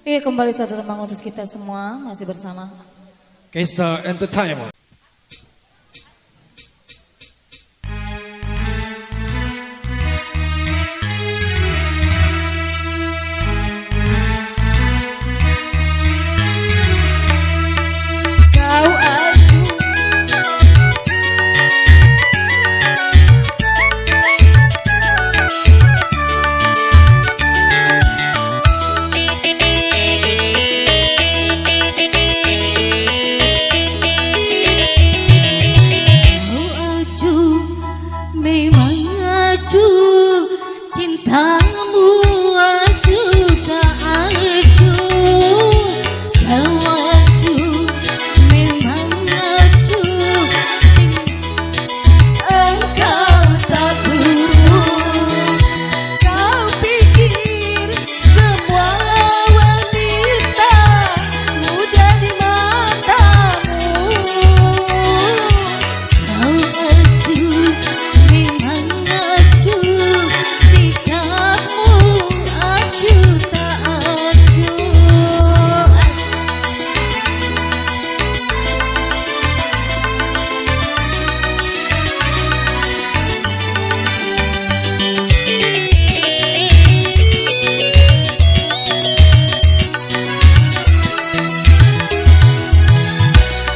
Iya, kembali satu ruang untuk kita semua masih bersama Kesa Entertainment.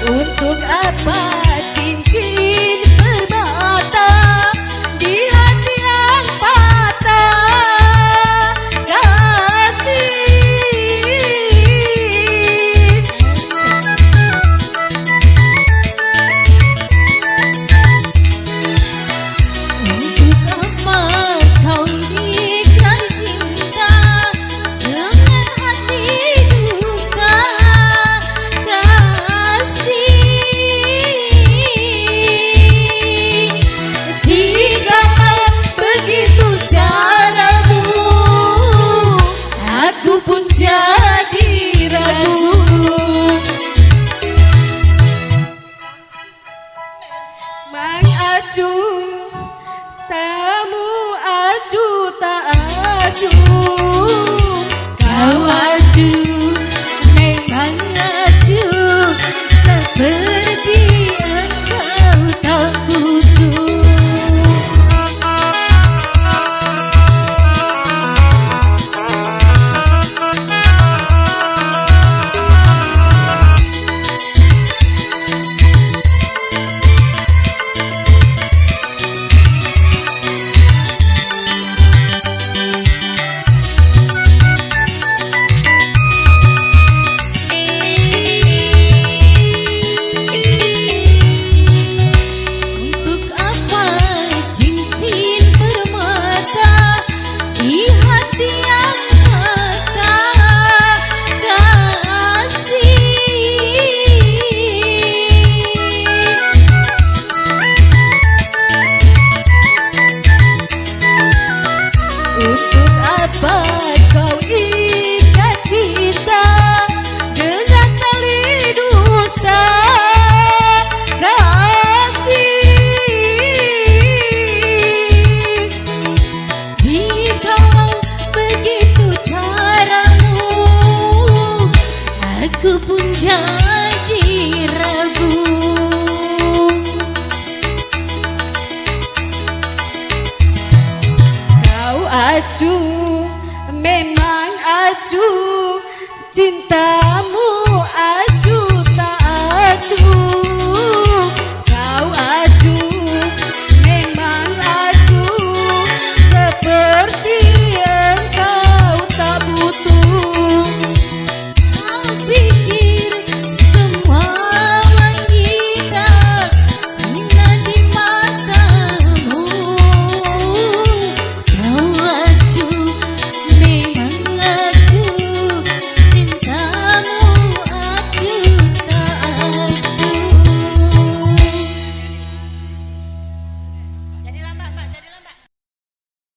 Untuk apa cincin permata di hati yang patah kasih? Untuk apa kau ikrar cinta dengan hati duka? Aku pun jadi ragu. Mang aju, tamu aju tak aju. Kau aju, memang aju, seperti engkau tak butuh. Untuk apa kau ikat kita dengan tali dusta kasih? Jikalau begitu caramu, aku pun jadi ragu. Aju, memang aju, cinta